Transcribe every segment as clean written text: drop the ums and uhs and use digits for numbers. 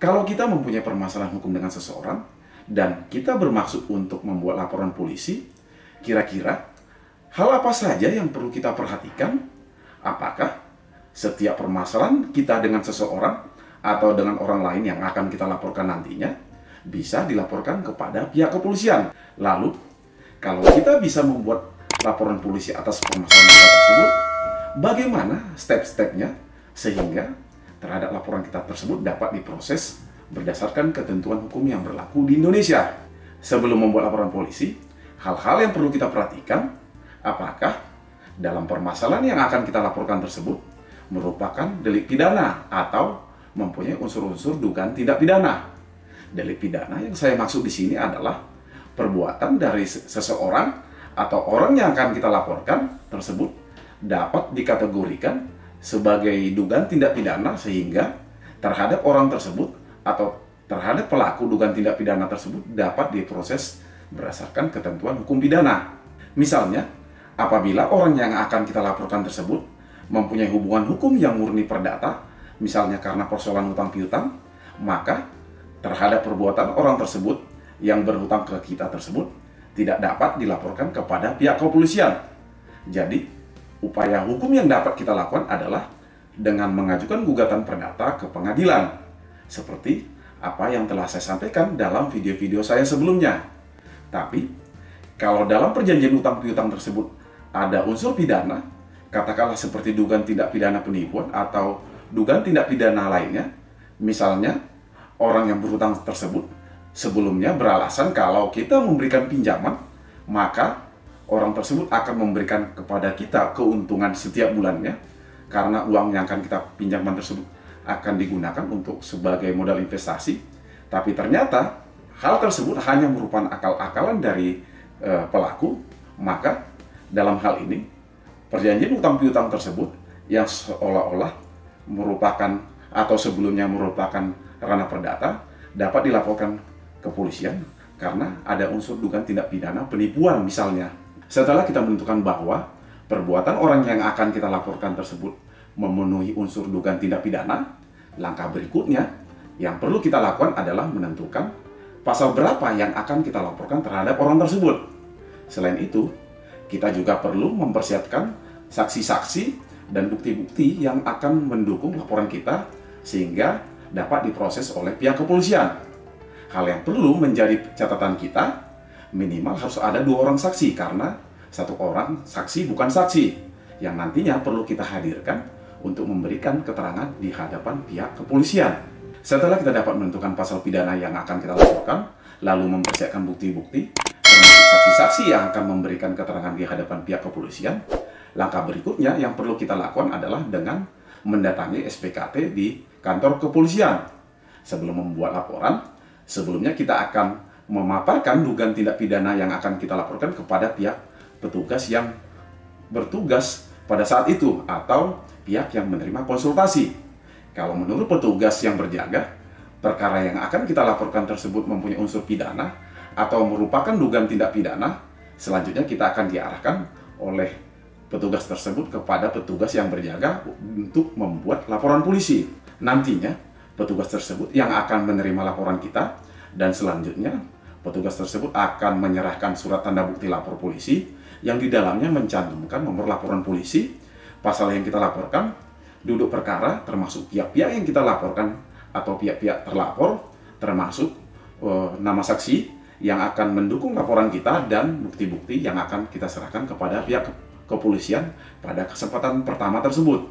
Kalau kita mempunyai permasalahan hukum dengan seseorang dan kita bermaksud untuk membuat laporan polisi, kira-kira hal apa saja yang perlu kita perhatikan? Apakah setiap permasalahan kita dengan seseorang atau dengan orang lain yang akan kita laporkan nantinya bisa dilaporkan kepada pihak kepolisian? Lalu, kalau kita bisa membuat laporan polisi atas permasalahan kita tersebut, bagaimana step-stepnya sehingga terhadap laporan kita tersebut dapat diproses berdasarkan ketentuan hukum yang berlaku di Indonesia? Sebelum membuat laporan polisi, hal-hal yang perlu kita perhatikan, apakah dalam permasalahan yang akan kita laporkan tersebut merupakan delik pidana atau mempunyai unsur-unsur dugaan tindak pidana. Delik pidana yang saya maksud di sini adalah perbuatan dari seseorang atau orang yang akan kita laporkan tersebut dapat dikategorikan sebagai dugaan tindak pidana sehingga terhadap orang tersebut atau terhadap pelaku dugaan tindak pidana tersebut dapat diproses berdasarkan ketentuan hukum pidana. Misalnya, apabila orang yang akan kita laporkan tersebut mempunyai hubungan hukum yang murni perdata, misalnya karena persoalan hutang piutang, maka terhadap perbuatan orang tersebut yang berhutang ke kita tersebut tidak dapat dilaporkan kepada pihak kepolisian. Jadi, upaya hukum yang dapat kita lakukan adalah dengan mengajukan gugatan perdata ke pengadilan, seperti apa yang telah saya sampaikan dalam video-video saya sebelumnya. Tapi, kalau dalam perjanjian hutang piutang tersebut ada unsur pidana, katakanlah seperti dugaan tindak pidana penipuan atau dugaan tindak pidana lainnya, misalnya orang yang berhutang tersebut sebelumnya beralasan kalau kita memberikan pinjaman, maka orang tersebut akan memberikan kepada kita keuntungan setiap bulannya karena uang yang akan kita pinjaman tersebut akan digunakan untuk sebagai modal investasi. Tapi ternyata hal tersebut hanya merupakan akal-akalan dari pelaku, maka dalam hal ini perjanjian hutang piutang tersebut yang seolah-olah merupakan atau sebelumnya merupakan ranah perdata dapat dilaporkan kepolisian karena ada unsur dugaan tindak pidana penipuan misalnya. Setelah kita menentukan bahwa perbuatan orang yang akan kita laporkan tersebut memenuhi unsur dugaan tindak pidana, langkah berikutnya yang perlu kita lakukan adalah menentukan pasal berapa yang akan kita laporkan terhadap orang tersebut. Selain itu, kita juga perlu mempersiapkan saksi-saksi dan bukti-bukti yang akan mendukung laporan kita sehingga dapat diproses oleh pihak kepolisian. Hal yang perlu menjadi catatan kita, minimal harus ada 2 orang saksi karena 1 orang saksi bukan saksi yang nantinya perlu kita hadirkan untuk memberikan keterangan di hadapan pihak kepolisian. Setelah kita dapat menentukan pasal pidana yang akan kita laporkan, lalu mempersiapkan bukti-bukti termasuk saksi-saksi yang akan memberikan keterangan di hadapan pihak kepolisian, langkah berikutnya yang perlu kita lakukan adalah dengan mendatangi SPKT di kantor kepolisian. Sebelum membuat laporan, sebelumnya kita akan memaparkan dugaan tindak pidana yang akan kita laporkan kepada pihak petugas yang bertugas pada saat itu atau pihak yang menerima konsultasi. Kalau menurut petugas yang berjaga, perkara yang akan kita laporkan tersebut mempunyai unsur pidana atau merupakan dugaan tindak pidana, selanjutnya kita akan diarahkan oleh petugas tersebut kepada petugas yang berjaga untuk membuat laporan polisi. Nantinya, petugas tersebut yang akan menerima laporan kita dan selanjutnya petugas tersebut akan menyerahkan surat tanda bukti lapor polisi yang di dalamnya mencantumkan nomor laporan polisi, pasal yang kita laporkan, duduk perkara termasuk pihak-pihak yang kita laporkan atau pihak-pihak terlapor, termasuk nama saksi yang akan mendukung laporan kita dan bukti-bukti yang akan kita serahkan kepada pihak kepolisian pada kesempatan pertama tersebut.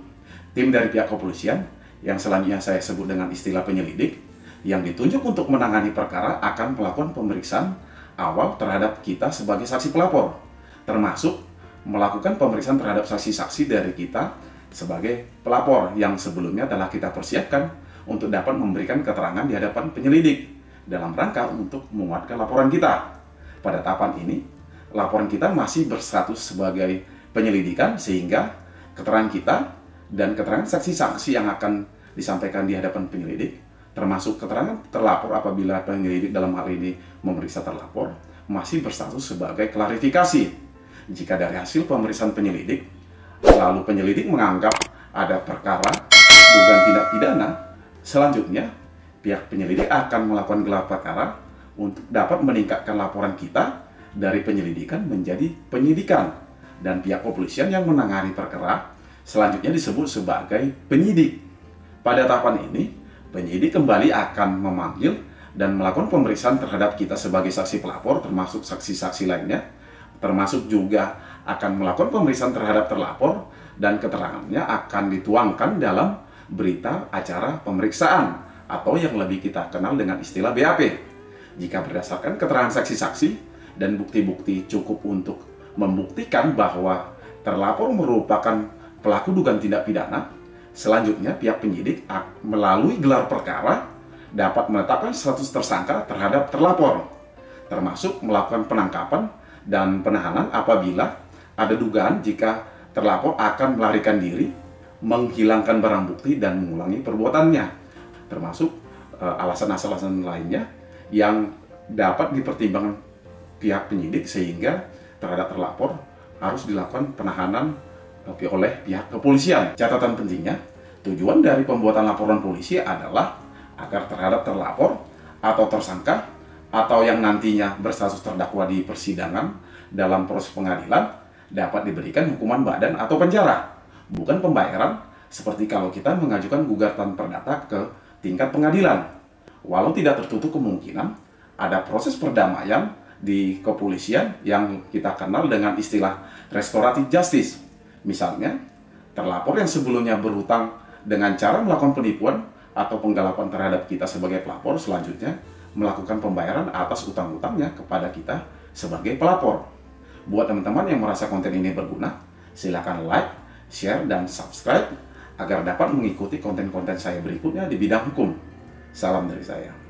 Tim dari pihak kepolisian yang selanjutnya saya sebut dengan istilah penyelidik, yang ditunjuk untuk menangani perkara akan melakukan pemeriksaan awal terhadap kita sebagai saksi pelapor, termasuk melakukan pemeriksaan terhadap saksi-saksi dari kita sebagai pelapor yang sebelumnya telah kita persiapkan untuk dapat memberikan keterangan di hadapan penyelidik dalam rangka untuk menguatkan laporan kita. Pada tahapan ini, laporan kita masih berstatus sebagai penyelidikan sehingga keterangan kita dan keterangan saksi-saksi yang akan disampaikan di hadapan penyelidik, termasuk keterangan terlapor apabila penyelidik dalam hal ini memeriksa terlapor, masih berstatus sebagai klarifikasi. Jika dari hasil pemeriksaan penyelidik, lalu penyelidik menganggap ada perkara dugaan tindak pidana, selanjutnya pihak penyelidik akan melakukan gelar perkara untuk dapat meningkatkan laporan kita dari penyelidikan menjadi penyidikan. Dan pihak kepolisian yang menangani perkara selanjutnya disebut sebagai penyidik. Pada tahapan ini, penyidik kembali akan memanggil dan melakukan pemeriksaan terhadap kita sebagai saksi pelapor, termasuk saksi-saksi lainnya, termasuk juga akan melakukan pemeriksaan terhadap terlapor, dan keterangannya akan dituangkan dalam berita acara pemeriksaan atau yang lebih kita kenal dengan istilah BAP. Jika berdasarkan keterangan saksi-saksi dan bukti-bukti cukup untuk membuktikan bahwa terlapor merupakan pelaku dugaan tindak pidana, selanjutnya pihak penyidik melalui gelar perkara dapat menetapkan status tersangka terhadap terlapor, termasuk melakukan penangkapan dan penahanan apabila ada dugaan jika terlapor akan melarikan diri, menghilangkan barang bukti, dan mengulangi perbuatannya, termasuk alasan-alasan lainnya yang dapat dipertimbangkan pihak penyidik sehingga terhadap terlapor harus dilakukan penahanan oleh pihak kepolisian. Catatan pentingnya, tujuan dari pembuatan laporan polisi adalah agar terhadap terlapor atau tersangka atau yang nantinya berstatus terdakwa di persidangan dalam proses pengadilan dapat diberikan hukuman badan atau penjara, bukan pembayaran seperti kalau kita mengajukan gugatan perdata ke tingkat pengadilan. Walau tidak tertutup kemungkinan ada proses perdamaian di kepolisian yang kita kenal dengan istilah restoratif justice. Misalnya, terlapor yang sebelumnya berhutang dengan cara melakukan penipuan atau penggalapan terhadap kita sebagai pelapor selanjutnya melakukan pembayaran atas utang-utangnya kepada kita sebagai pelapor. Buat teman-teman yang merasa konten ini berguna, silakan like, share, dan subscribe agar dapat mengikuti konten-konten saya berikutnya di bidang hukum. Salam dari saya.